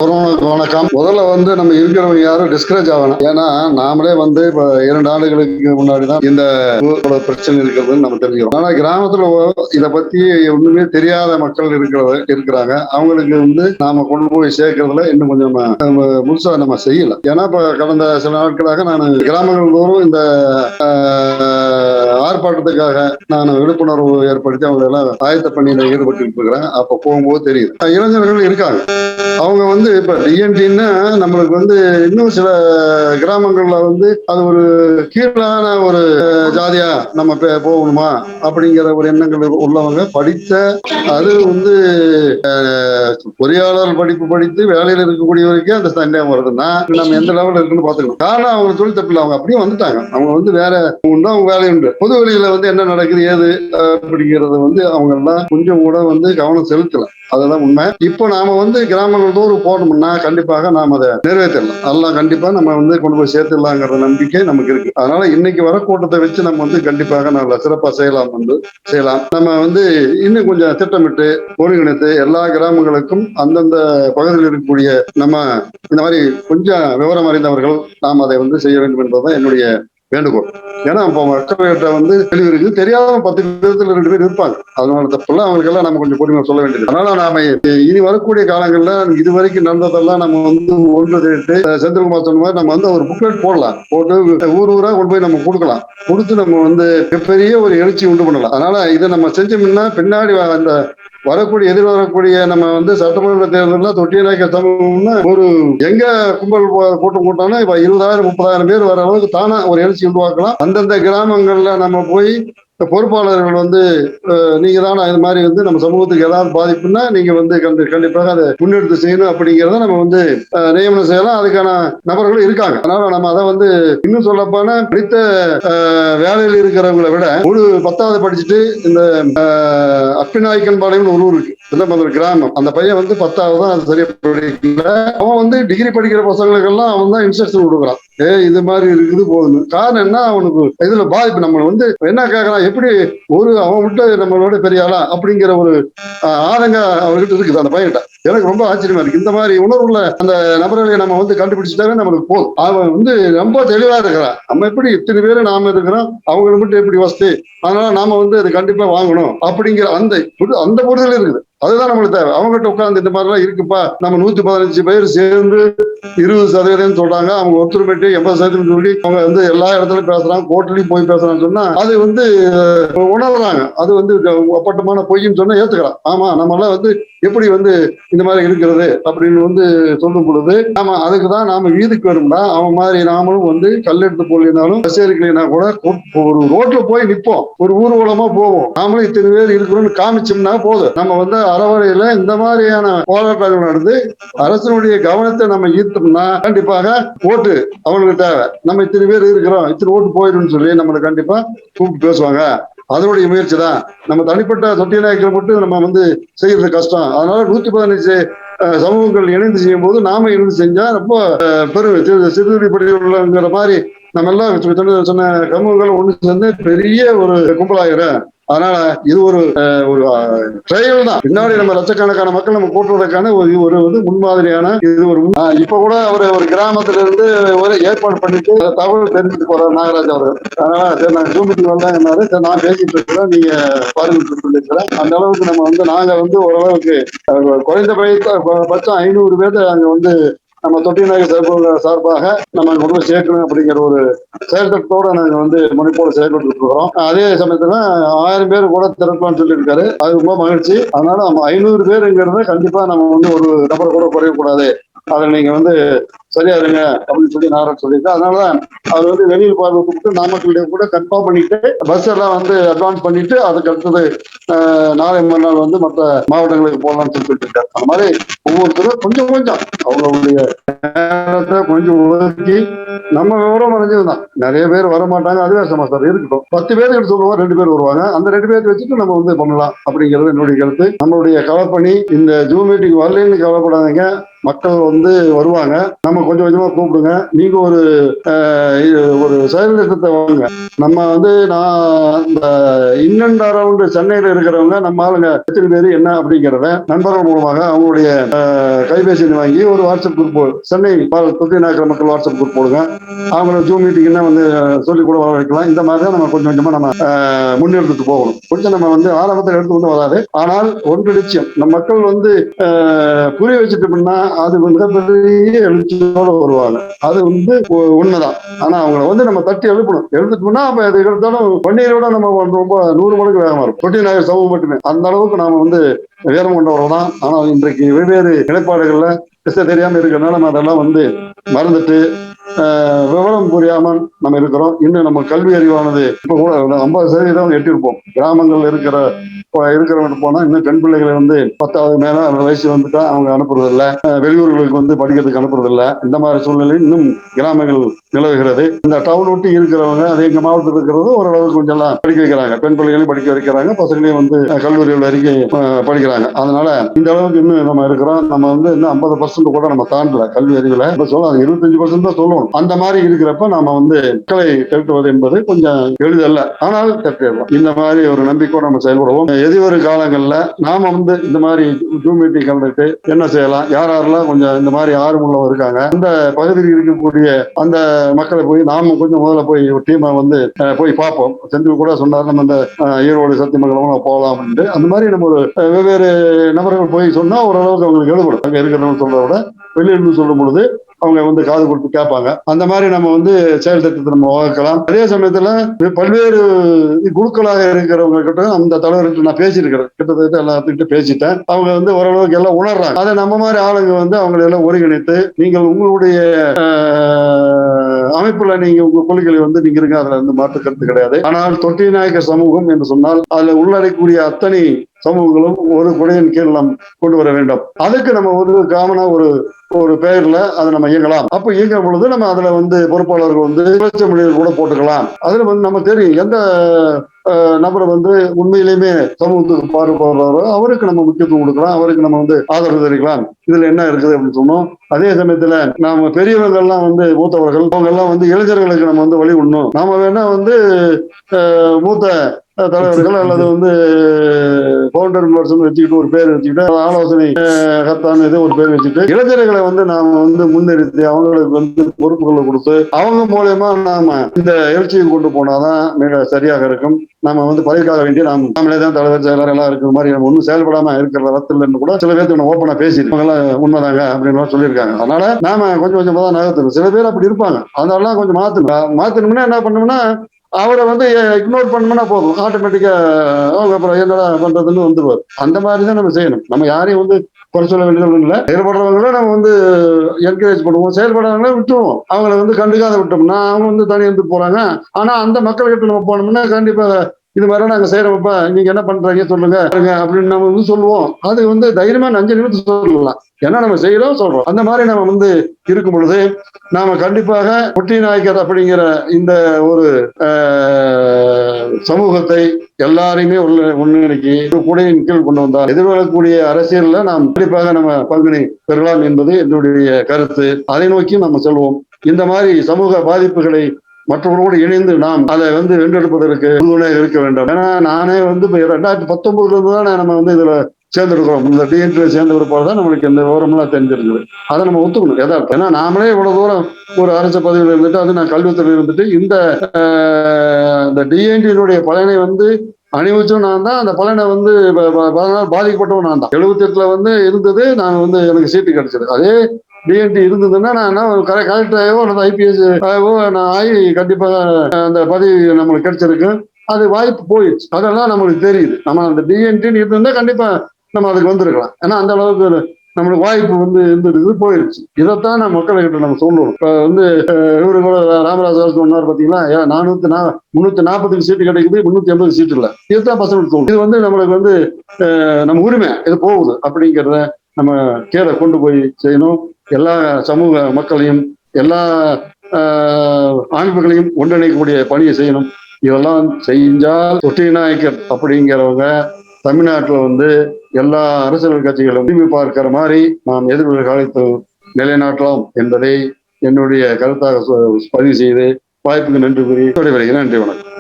வணக்கம். முதல்ல நம்ம இருக்கிறவங்க யாரும் டிஸ்கரேஜ் ஆகணும். ஏன்னா நாமளே இப்ப 2 ஆண்டுகளுக்கு முன்னாடிதான் இந்த பிரச்சனை இருக்கிறதுன்னு நம்ம தெரிஞ்சுக்கிறோம். ஆனா கிராமத்துல இத பத்தி ஒண்ணுமே தெரியாத மக்கள் இருக்கிறாங்க. அவங்களுக்கு நாம கொண்டு போய் சேர்க்கறதுல இன்னும் கொஞ்சம் முழுசா நம்ம செய்யல. ஏன்னா இப்ப கடந்த சில நாட்களாக நான் கிராமங்கள் தோறும் இந்த ஆர்ப்பாட்டத்துக்காக நான் விழிப்புணர்வு ஏற்படுத்தி அவங்க எல்லாம் ஆயத்த பணியில ஈடுபட்டு இருக்கிறேன். அப்ப போகும்போது தெரியுது இளைஞர்கள் இருக்காங்க. அவங்க இப்ப டிஎன்டின்னா நம்மளுக்கு இன்னும் சில கிராமங்கள்ல அது ஒரு கீழான ஒரு ஜாதியா நம்ம போகணுமா அப்படிங்கிற ஒரு எண்ணங்கள் உள்ளவங்க படித்த அது பொறியாளர் படிப்பு படித்து வேலையில இருக்கக்கூடிய வரைக்கும் அந்த சந்தேகம் வருதுன்னா நம்ம எந்த லெவலில் இருக்குன்னு பாத்துக்கணும். காரணம் அவங்க தொழில் தப்பில்லை, அவங்க அப்படியே வந்துட்டாங்க. அவங்க வேற உண்டு, அவங்க வேலை உண்டு. பொது வெளியில என்ன நடக்குது ஏது அப்படிங்கறது அவங்க எல்லாம் கொஞ்சம் கூட கவனம் செலுத்தல. அதுதான் உண்மை. இப்போ நாம கிராமங்கள் தோறும் போனோம்னா கண்டிப்பாக நாம அதை நிறைவேற்றலாம். அதெல்லாம் கண்டிப்பா நம்ம கொண்டு போய் சேர்த்துடலாங்கிற நம்பிக்கை நமக்கு இருக்கு. அதனால இன்னைக்கு வர கூட்டத்தை வச்சு நம்ம கண்டிப்பாக நல்ல சிறப்பா செய்யலாம். நம்ம இன்னும் கொஞ்சம் திட்டமிட்டு ஒருங்கிணைத்து எல்லா கிராமங்களுக்கும் அந்தந்த பகுதியில் இருக்கக்கூடிய நம்ம இந்த மாதிரி கொஞ்சம் விவரம் அறிந்தவர்கள் நாம் அதை செய்ய வேண்டும் என்பதுதான் என்னுடைய வேண்டுகோள். ஏன்னா இப்போ மக்கள்கிட்ட தெளிவு இருக்கு, தெரியாம 10 பேர்த்துல 2 பேர் இருப்பாங்க. அதனால தப்புல அவங்களுக்கு எல்லாம் நம்ம கொஞ்சம் பொறுமையா சொல்ல வேண்டியது. அதனால நாம இனி வரக்கூடிய காலங்கள்ல இதுவரைக்கும் நடந்ததெல்லாம் நம்ம ஒன்று திரட்டு செந்தில்குமார் சொன்ன மாதிரி நம்ம ஒரு புக்லெட் போடலாம். போட்டு ஊரா கொண்டு போய் நம்ம கொடுக்கலாம். கொடுத்து நம்ம மிகப்பெரிய ஒரு எழுச்சி உண்டு பண்ணலாம். அதனால இதை நம்ம செஞ்சோம்னா பின்னாடி அந்த எதிர்வரக்கூடிய நம்ம சட்டமன்ற தேர்தலில் தொட்டியநாயக்க சமூகம்னு ஒரு எங்க கும்பல் கூட்டம் கூட்டம்னா இப்ப 20,000 30,000 பேர் வர அளவுக்கு தானே ஒரு எழுச்சி உருவாக்கலாம். அந்தந்த கிராமங்கள்ல நம்ம போய் பொறுப்பாளர்கள் நீங்க தானே இது மாதிரி நம்ம சமூகத்துக்கு ஏதாவது பாதிப்புன்னா நீங்க கண்டிப்பாக அதை முன்னெடுத்து செய்யணும் அப்படிங்கிறத நம்ம நியமனம் செய்யலாம். அதுக்கான நபர்களும் இருக்காங்க. அதனால நம்ம அதை இன்னும் சொல்லப்போனா படித்த வேலையில் இருக்கிறவங்களை விட ஒரு 10வது படிச்சுட்டு இந்த அப்பிநாயக்கன் பாளையம்னு ஒரு ஊர் இருக்கு, கிராமம். அந்த பையன் 10வது தான் அது சரியா படிக்கல. அவன் டிகிரி படிக்கிற பசங்களுக்கெல்லாம் அவன் தான் இன்ஸ்ட்ரக்ஷன் கொடுக்குறான். இது மாதிரி இருக்குது போகுது. காரணம் என்ன, அவனுக்கு இதுல பாதிப்பு. நம்ம என்ன கேட்கறான், எப்படி அவன் விட்டு நம்மளோட பெரிய ஆளா அப்படிங்கிற ஒரு ஆதங்க அவர்கிட்ட இருக்குது அந்த பையன்கிட்ட. எனக்கு ரொம்ப ஆச்சரியமா இருக்கு. இந்த மாதிரி உணர்வுள்ள அந்த நபர்களை நம்ம கண்டுபிடிச்சிட்டாவே நம்மளுக்கு போதும். அவன் ரொம்ப தெளிவா இருக்கிறான். நம்ம எப்படி இத்தனை பேரு நாம இருக்கிறோம், அவங்களை மட்டும் எப்படி வசதி, அதனால நாம அது கண்டிப்பா வாங்கணும் அப்படிங்கிற அந்த புரிதல் இருக்குது. அதுதான் நம்மளுக்கு தேவை. அவங்ககிட்ட உட்கார்ந்து இந்த மாதிரிலாம் இருக்குப்பா, நம்ம 115 பேர் சேர்ந்து 20% சொல்றாங்க, அவங்க ஒருத்தர் போயிட்டு 80% சொல்லி அவங்க எல்லா இடத்துலயும் பேசுறாங்க, கோர்ட்லயும் போய் பேசுறான்னு சொன்னா அது உணர்றாங்க. அது அப்பட்டமான பொய்ன்னு சொன்னா ஏத்துக்கலாம். ஆமா நம்ம எல்லாம் எப்படி இந்த மாதிரி இருக்கிறது அப்படின்னு சொல்லும் பொழுது நாம அதுக்குதான் நாம வீதிக்கு வரும்னா அவன் மாதிரி நாமளும் கல்லெடுத்து போலினாலும் கச்சேரிக்கலைனா கூட ஒரு ரோட்ல போய் நிற்போம், ஒரு ஊர்வலமா போவோம். நாமளும் இத்தனை பேர் இருக்கிறோம்னு காமிச்சோம்னா போதும். நம்ம அறவரையில இந்த மாதிரியான போராட்டங்கள் நடந்து அரசனுடைய கவனத்தை நம்ம ஈர்த்தோம்னா கண்டிப்பாக ஓட்டு அவங்களுக்கு தேவை. நம்ம இத்தனை பேர் இருக்கிறோம், இத்தனை ஓட்டு போயிடும் சொல்லி நம்மளை கண்டிப்பா கூப்பிட்டு பேசுவாங்க. அதனுடைய முயற்சி தான். நம்ம தனிப்பட்ட தொட்டியநாயக்கரை மட்டும் நம்ம செய்யறது கஷ்டம். அதனால 115 சமூகங்கள் இணைந்து செய்யும் போது நாம இணைந்து செஞ்சா ரொம்ப சிறுபடிங்கிற மாதிரி நம்ம எல்லாம் சொன்ன சமூகங்கள் ஒண்ணு சேர்ந்து பெரிய ஒரு கும்பலாயிரம். அதனால இது ஒரு ட்ரையல் தான். பின்னாடி நம்ம லட்சக்கணக்கான மக்கள் நம்ம கூட்டுறதுக்கான ஒரு முன்மாதிரியான இது ஒரு இப்ப கூட ஒரு கிராமத்துல இருந்து ஒரு ஏற்பாடு பண்ணிட்டு தகவல் தெரிஞ்சுட்டு போறாரு நாகராஜ் அவர்கள். அதனால சரி நான் ஜூம் மீட்டிங் வந்தாங்கன்னாரு, சரி நான் பேசிட்டு இருக்கிறேன், நீங்க பாருங்க சொல்லியிருக்கிறேன். அந்த அளவுக்கு நம்ம நாங்க ஓரளவுக்கு குறைந்த பட்சம் 500 பேர் அங்க நம்ம தொட்டியநாயக்க சார்பாக நம்ம கொண்டு போய் சேர்க்கணும் அப்படிங்கிற ஒரு செயல்திட்டத்தோட நாங்க முனைப்போடு செயல்பட்டு இருக்கிறோம். அதே சமயத்துல 1000 பேர் கூட திறக்கலாம்னு சொல்லியிருக்காரு. அது ரொம்ப மகிழ்ச்சி. அதனால நம்ம 500 பேருங்கிறத கண்டிப்பா நம்ம ஒரு நபர் கூட குறையக்கூடாது. அதை நீங்க சரியா இருங்க அப்படின்னு சொல்லி நாராயண் சொல்லியிருக்கேன். அதனாலதான் அவர் வெளியில் பார்வைக்கு நாமக்கல்லையும் கூட கன்ஃபார்ம் பண்ணிட்டு பஸ் எல்லாம் அட்வான்ஸ் பண்ணிட்டு அதுக்கு அடுத்தது நாளை மறுநாள் மற்ற மாவட்டங்களுக்கு போகலாம்னு சொல்லிட்டு இருக்காரு. அந்த மாதிரி ஒவ்வொருத்தரும் கொஞ்சம் கொஞ்சம் அவங்களுடைய நேரத்தை கொஞ்சம் ஒதுக்கி நம்ம விவரம் அடைஞ்சதுதான். நிறைய பேர் வர மாட்டாங்க, அதுவே சமாச்சாரம் இருக்கட்டும். 10 பேருக்கு சொல்லுவோம், 2 பேர் வருவாங்க. அந்த 2 பேருக்கு வச்சுட்டு நம்ம பண்ணலாம் அப்படிங்கிறது என்னுடைய கருத்து. நம்மளுடைய களப்பணி இந்த ஜூம் மீட்டிங் வரலன்னு கவலைப்படாதீங்க. மக்கள் வருவாங்க. நம்ம கொஞ்சம் கொஞ்சமா கூப்பிடுங்க. நீங்க ஒரு செயல் திட்டத்தை வாங்க. நம்ம வந்து இந்த இன் அண்ட் அரவுண்ட் சென்னையில இருக்கிறவங்க நம்ம ஆளுங்க எத்தனை பேர் என்ன அப்படிங்கிறத நண்பர்கள் மூலமாக அவங்களுடைய கைபேசி வாங்கி ஒரு வாட்ஸ்அப் குரூப் சென்னை தொட்டி நாயக்கர் மக்கள் வாட்ஸ்அப் குரூப் போடுங்க. அவங்கள ஜூம் மீட்டிங்னா வந்து சொல்லி கூட வர வைக்கலாம். இந்த மாதிரி தான் நம்ம கொஞ்சம் கொஞ்சமா நம்ம முன்னெடுத்துட்டு போகணும். கொஞ்சம் நம்ம வந்து ஆரம்பத்தில் எடுத்து கொண்டு வராது. ஆனால் ஒன்று நிச்சயம் நம்ம மக்கள் வந்து புரிய வச்சுட்டோம்னா அது மிகப்பெரிய எழுச்சியோட வருவாங்க. அது வந்து உண்மைதான். ஆனா அவங்கள வந்து நம்ம தட்டி எழுப்பணும். எழுதிட்டோம்னா அப்ப எது எடுத்தாலும் பன்னீரோட நம்ம ரொம்ப 100 மடங்கு வேகமா இருக்கும். தொட்டி நாயகர் சமூகம் மட்டுமே அந்த அளவுக்கு நாம வந்து வேகம் கொண்டவர்கள் தான். ஆனால் இன்றைக்கு வெவ்வேறு நிலைப்பாடுகள்ல திசை தெரியாம இருக்கிறதுனால நம்ம அதெல்லாம் வந்து மறந்துட்டு விவரம் புரியாமல் நம்ம இருக்கிறோம். இன்னும் நம்ம கல்வி அறிவானது இப்ப கூட 50% எட்டிருப்போம். கிராமங்கள் இருக்கிறவங்க போனா இன்னும் பெண் பிள்ளைகளை வந்து 10வது மேல வயசு வந்துட்டா அவங்க அனுப்புறது இல்ல. வெளியூர்களுக்கு வந்து படிக்கிறதுக்கு அனுப்புறது இல்ல. இந்த மாதிரி சூழ்நிலை இன்னும் கிராமங்கள் நிலவுகிறது. இந்த டவுன் விட்டு இருக்கிறவங்க அது எங்க மாவட்டத்தில் இருக்கிறது ஓரளவுக்கு கொஞ்சம் எல்லாம் படிக்க வைக்கிறாங்க. பெண் பிள்ளைகளையும் படிக்க வைக்கிறாங்க. பசங்களையும் வந்து கல்லூரிகள் வரைக்கும் படிக்கிறாங்க. அதனால இந்த அளவுக்கு இன்னும் நம்ம இருக்கிறோம். நம்ம வந்து இன்னும் 50% கூட நம்ம தாண்டல கல்வி அறிவுல. சொல்லலாம் 25% தான் சொல்லணும். அந்த மாதிரி இருக்கிறப்ப நாம வந்து மக்களை திரட்டுவது என்பது கொஞ்சம் எளிதல்ல. ஆனால் திரட்டிடலாம். இந்த மாதிரி ஒரு நம்பிக்கையோடு நம்ம செயல்படுவோம். எதிர்வரும் காலங்கள்ல நாம வந்து இந்த மாதிரி ஜூம் மீட்டிங் கலந்துட்டு என்ன செய்யலாம், யாரெல்லாம் கொஞ்சம் இந்த மாதிரி ஆர்வமுள்ளவங்க இருக்காங்க அந்த பகுதியில் இருக்கக்கூடிய அந்த மக்களை போய் நாம கொஞ்சம் முதல்ல போய் ஒரு டீமை வந்து போய் பார்ப்போம். செந்தில் கூட சொன்னார் நம்ம இந்த ஈரோடு சத்தியமங்கலம் போகலாம் அப்படின்ட்டு. அந்த மாதிரி நம்ம ஒரு வெவ்வேறு நபர்கள் போய் சொன்னா ஓரளவுக்கு அவங்களுக்கு எழுதப்படும். அங்க இருக்கிறவங்க சொல்றத விட வெளியிருந்து சொல்லும் பொழுது அவங்க வந்து காது கொடுத்து கேட்பாங்க. அந்த மாதிரி நம்ம வந்து செயல் திட்டத்தை நம்ம வகுக்கலாம். அதே சமயத்துல பல்வேறு குழுக்களாக இருக்கிறவங்க கிட்ட அந்த தலைவர்கிட்ட நான் பேசியிருக்கிறேன். கிட்டத்தட்ட எல்லாத்துக்கிட்ட பேசிட்டேன். அவங்க வந்து ஓரளவுக்கு எல்லாம் உணர்றாங்க. அதை நம்ம மாதிரி ஆளுங்க வந்து அவங்களை எல்லாம் ஒருங்கிணைத்து நீங்கள் உங்களுடைய அமைப்புல நீங்க உங்க கொள்கைகளை வந்து நீங்க இருக்க அதுல இருந்து மாற்று கருத்து கிடையாது. ஆனால் தொட்டி நாயக்கர் சமூகம் என்று சொன்னால் அதுல உள்ளடக்கக்கூடிய அத்தனை சமூகங்களும் ஒரு குடையின் கீழ் நாம் கொண்டு வர வேண்டும். அதுக்கு நம்ம ஒரு காமனா ஒரு பெயர்ல அதை நம்ம இயங்கலாம். அப்ப இயங்குற பொழுது நம்ம அதுல வந்து பொறுப்பாளர்கள் வந்து மொழிகள் கூட போட்டுக்கலாம். அதுல வந்து நம்ம தெரியும் எந்த நபரை வந்து உண்மையிலுமே சமூகத்துக்கு பாடுபடுறாரோ அவருக்கு நம்ம முக்கியத்துவம் கொடுக்கலாம். அவருக்கு நம்ம வந்து ஆதரவு தெரிவிக்கலாம். இதுல என்ன இருக்குது அப்படின்னு சொன்னோம். அதே சமயத்துல நாம பெரியவர்கள் எல்லாம் வந்து மூத்தவர்கள் அவங்க எல்லாம் வந்து இளைஞர்களுக்கு நம்ம வந்து வழி விடணும். நாம வேணா வந்து மூத்த தலைவர்கள் அல்லது வந்து பவுண்டர் வச்சுக்கிட்டு ஒரு பேர் வச்சுக்கிட்டு ஆலோசனை கத்தான் ஒரு பேர் வச்சுட்டு இளைஞர்களை வந்து நாம வந்து முன்னிறுத்தி அவங்களுக்கு வந்து பொறுப்புகளை கொடுத்து அவங்க மூலயமா நாம இந்த எழுச்சியை கொண்டு போனாதான் மிக சரியாக இருக்கும். நம்ம வந்து பதவிக்காக வேண்டிய நாமளே தான் தலைவர் செயலர் எல்லாம் இருக்கிற மாதிரி நம்ம ஒன்றும் செயல்படாம இருக்கிற இடத்துல கூட சில பேருக்கு ஓப்பனா பேசி உண்மைதாங்க அப்படின்னு சொல்லியிருக்காங்க. அதனால நாம கொஞ்சம் கொஞ்சமா தான் நகர்த்தணும். சில பேர் அப்படி இருப்பாங்க. அதனால கொஞ்சம் மாத்தணும்னா என்ன பண்ணணும்னா அவரை வந்து இக்னோர் பண்ணோம்னா போதும். ஆட்டோமேட்டிக்கா அவங்க அப்புறம் என்னடா பண்றதுன்னு வந்துருவார். அந்த மாதிரி தான் நம்ம செய்யணும். நம்ம யாரையும் வந்து குறை சொல்ல வேண்டியது இல்லை. செயல்படுறவங்கள நம்ம வந்து என்கரேஜ் பண்ணுவோம். செயல்படுறவங்கள விட்டுருவோம். அவங்களை வந்து கண்டுக்காத விட்டோம்னா அவங்க வந்து தனி வந்து போறாங்க. ஆனா அந்த மக்கள்கிட்ட நம்ம போனோம்னா கண்டிப்பா இது மாதிரி நாங்க செய்யறோம்ப்பா நீங்க என்ன பண்றீங்க சொல்லுங்க அப்படின்னு நம்ம வந்து சொல்லுவோம். அது வந்து தைரியமா 5 நிமிஷம் சொல்லலாம். ஏன்னா நம்ம செய்யறோம் சொல்றோம். அந்த மாதிரி நம்ம வந்து இருக்கும் பொழுது நாம கண்டிப்பாக தொட்டி நாயக்கர் அப்படிங்கிற இந்த ஒரு சமூகத்தை எல்லாரையுமே ஒன்றிணைக்கி கூடையின் கீழ் கொண்டு வந்தால் எதிர்வரக்கூடிய அரசியல்ல நாம் கண்டிப்பாக நம்ம பங்கினை பெறலாம் என்பது என்னுடைய கருத்து. அதை நோக்கி நம்ம செல்வோம். இந்த மாதிரி சமூக பாதிப்புகளை மற்றவர்களோடு இணைந்து நாம் அதை வந்து வென்றெடுப்பதற்கு உறுதுணையாக இருக்க வேண்டும். ஏன்னா நானே வந்து 2019 தான் நம்ம வந்து இதுல சேர்ந்துருக்கிறோம். இந்த டிஎன்பியை சேர்ந்த பிற்பாடு தான் நம்மளுக்கு இந்த விவரம்லாம் தெரிஞ்சிருக்குது. அதை நம்ம ஒத்துக்கணும் எதார்த்தம். ஏன்னா நாமளே இவ்வளவு தூரம் ஒரு அரசு பதவியில் இருந்துட்டு அது நான் கல்வித்துறையில் இருந்துட்டு இந்த டிஎன்டியினுடைய பலனை வந்து அணிவிச்சும் நான் தான். அந்த பலனை வந்து பாதிக்கப்பட்டவன் நான் தான். 78ல வந்து இருந்தது நான் வந்து எனக்கு சீட்டு கிடைச்சது. அதே டிஎன்டி இருந்ததுன்னா நான் கலெக்டராகவோ அல்லது ஐபிஎஸ் நான் ஆகி கண்டிப்பாக அந்த பதவி நம்மளுக்கு கிடைச்சிருக்கு. அது வாய்ப்பு போயிடுச்சு. அதெல்லாம் நம்மளுக்கு தெரியுது. நம்ம அந்த டிஎன்டின்னு இருந்திருந்தா கண்டிப்பா நம்ம அதுக்கு வந்திருக்கலாம். ஏன்னா அந்த அளவுக்கு நம்மளுக்கு வாய்ப்பு வந்து இருந்துருக்கு போயிடுச்சு. இதைத்தான் நம்ம மக்கள்கிட்ட நம்ம சொல்லணும். இப்ப வந்து இவரு கூட ராமராஜ் சொன்னார் பாத்தீங்களா, 340 சீட்டு கிடைக்குது, 380 சீட்டு இல்லை. இதுதான் பசங்களுக்கு தோணும். இது வந்து நம்மளுக்கு வந்து நம்ம உரிமை இது போகுது அப்படிங்கிறத நம்ம கீழே கொண்டு போய் செய்யணும். எல்லா சமூக மக்களையும் எல்லா அமைப்புகளையும் ஒன்றிணைக்கக்கூடிய பணியை செய்யணும். இதெல்லாம் செஞ்சால் தொட்டி நாயக்கர் அப்படிங்கிறவங்க தமிழ்நாட்டில் வந்து எல்லா அரசியல் கட்சிகளும் திரும்பி பார்க்கிற மாதிரி நாம் எதிர்கால காலத்தில் நிலைநாட்டலாம் என்பதை என்னுடைய கருத்தாக பதிவு செய்து வாய்ப்புக்கு நன்றி கூறி விடைபெறுகிறேன். நன்றி, வணக்கம்.